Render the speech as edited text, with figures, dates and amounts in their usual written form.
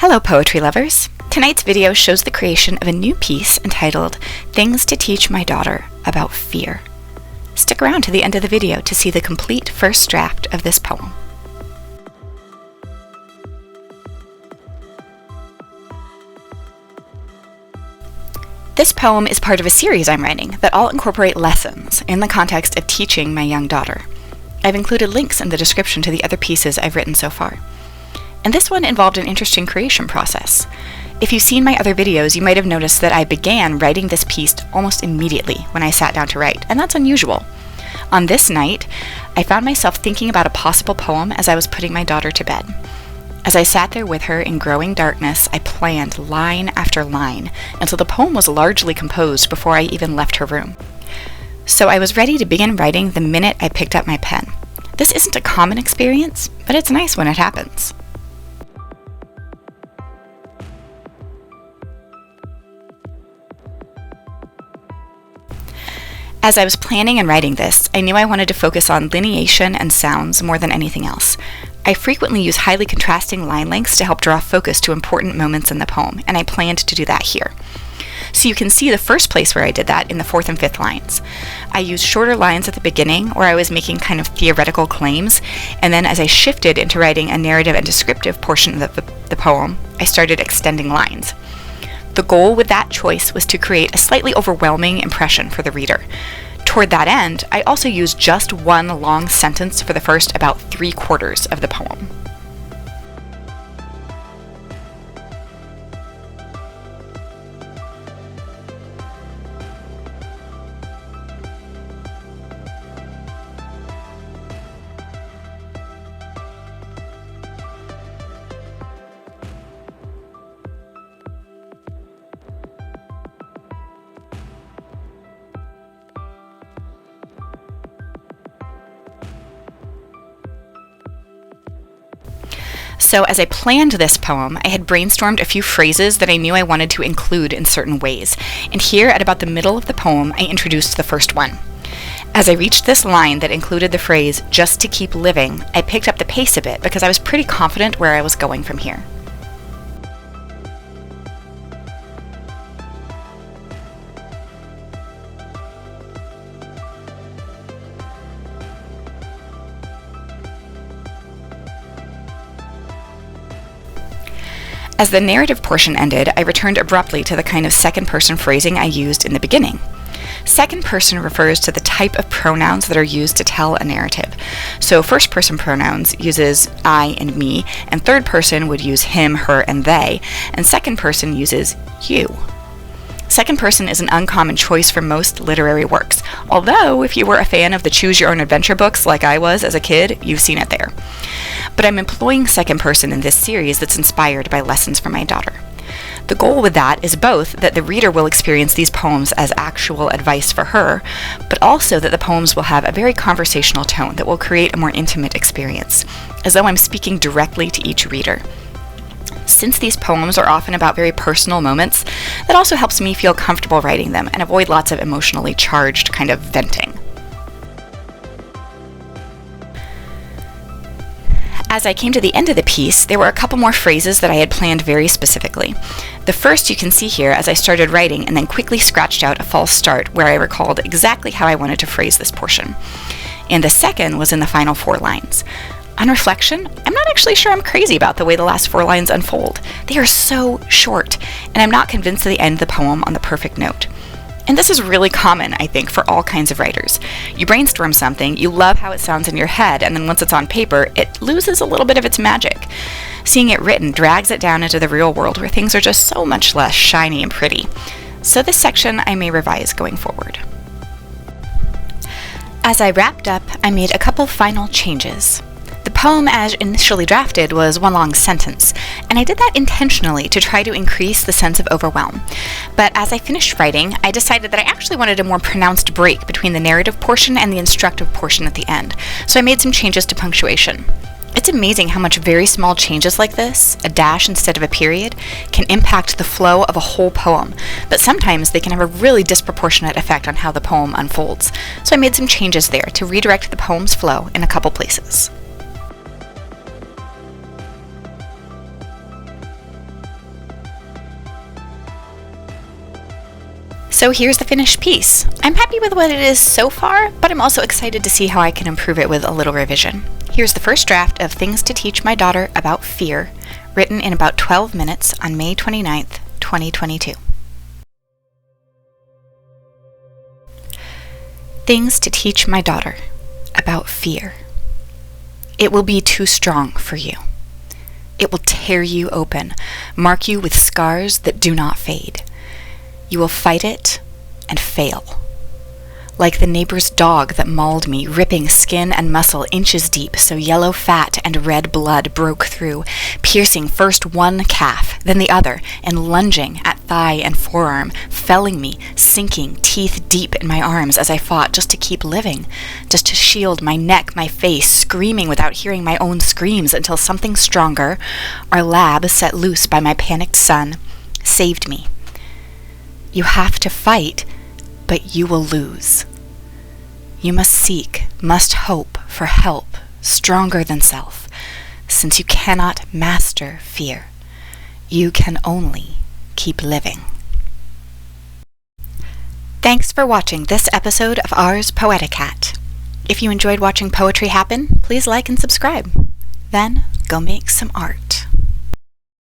Hello poetry lovers! Tonight's video shows the creation of a new piece entitled Things to Teach My Daughter About Fear. Stick around to the end of the video to see the complete first draft of this poem. This poem is part of a series I'm writing that all incorporate lessons in the context of teaching my young daughter. I've included links in the description to the other pieces I've written so far. And this one involved an interesting creation process. If you've seen my other videos, you might have noticed that I began writing this piece almost immediately when I sat down to write, and that's unusual. On this night, I found myself thinking about a possible poem as I was putting my daughter to bed. As I sat there with her in growing darkness, I planned line after line until the poem was largely composed before I even left her room. So I was ready to begin writing the minute I picked up my pen. This isn't a common experience, but it's nice when it happens. As I was planning and writing this, I knew I wanted to focus on lineation and sounds more than anything else. I frequently use highly contrasting line lengths to help draw focus to important moments in the poem, and I planned to do that here. So you can see the first place where I did that in the 4th and 5th lines. I used shorter lines at the beginning where I was making kind of theoretical claims, and then as I shifted into writing a narrative and descriptive portion of the poem, I started extending lines. The goal with that choice was to create a slightly overwhelming impression for the reader. Toward that end, I also used just one long sentence for the first about 3/4 of the poem. So as I planned this poem, I had brainstormed a few phrases that I knew I wanted to include in certain ways, and here at about the middle of the poem, I introduced the first one. As I reached this line that included the phrase, "just to keep living," I picked up the pace a bit because I was pretty confident where I was going from here. As the narrative portion ended, I returned abruptly to the kind of second-person phrasing I used in the beginning. Second person refers to the type of pronouns that are used to tell a narrative. So first-person pronouns uses I and me, and third person would use him, her, and they, and second person uses you. Second person is an uncommon choice for most literary works, although if you were a fan of the choose-your-own-adventure books like I was as a kid, you've seen it there. But I'm employing second person in this series that's inspired by lessons from my daughter. The goal with that is both that the reader will experience these poems as actual advice for her, but also that the poems will have a very conversational tone that will create a more intimate experience, as though I'm speaking directly to each reader. Since these poems are often about very personal moments, that also helps me feel comfortable writing them and avoid lots of emotionally charged kind of venting. As I came to the end of the piece, there were a couple more phrases that I had planned very specifically. The first you can see here as I started writing and then quickly scratched out a false start where I recalled exactly how I wanted to phrase this portion. And the second was in the final 4 lines. On reflection, I'm not actually sure I'm crazy about the way the last 4 lines unfold. They are so short, and I'm not convinced they end the poem on the perfect note. And this is really common, I think, for all kinds of writers. You brainstorm something, you love how it sounds in your head, and then once it's on paper, it loses a little bit of its magic. Seeing it written drags it down into the real world where things are just so much less shiny and pretty. So this section I may revise going forward. As I wrapped up, I made a couple final changes. The poem as initially drafted was one long sentence, and I did that intentionally to try to increase the sense of overwhelm. But as I finished writing, I decided that I actually wanted a more pronounced break between the narrative portion and the instructive portion at the end, so I made some changes to punctuation. It's amazing how much very small changes like this, a dash instead of a period, can impact the flow of a whole poem, but sometimes they can have a really disproportionate effect on how the poem unfolds. So I made some changes there to redirect the poem's flow in a couple places. So here's the finished piece. I'm happy with what it is so far, but I'm also excited to see how I can improve it with a little revision. Here's the first draft of Things to Teach My Daughter About Fear, written in about 12 minutes on May 29th, 2022. Things to teach my daughter about fear. It will be too strong for you. It will tear you open, mark you with scars that do not fade. You will fight it and fail. Like the neighbor's dog that mauled me, ripping skin and muscle inches deep so yellow fat and red blood broke through, piercing first one calf, then the other, and lunging at thigh and forearm, felling me, sinking teeth deep in my arms as I fought just to keep living, just to shield my neck, my face, screaming without hearing my own screams until something stronger, our lab set loose by my panicked son, saved me. You have to fight, but you will lose. You must seek, must hope for help stronger than self, since you cannot master fear. You can only keep living. Thanks for watching this episode of Ars Poetica. If you enjoyed watching poetry happen, please like and subscribe. Then go make some art.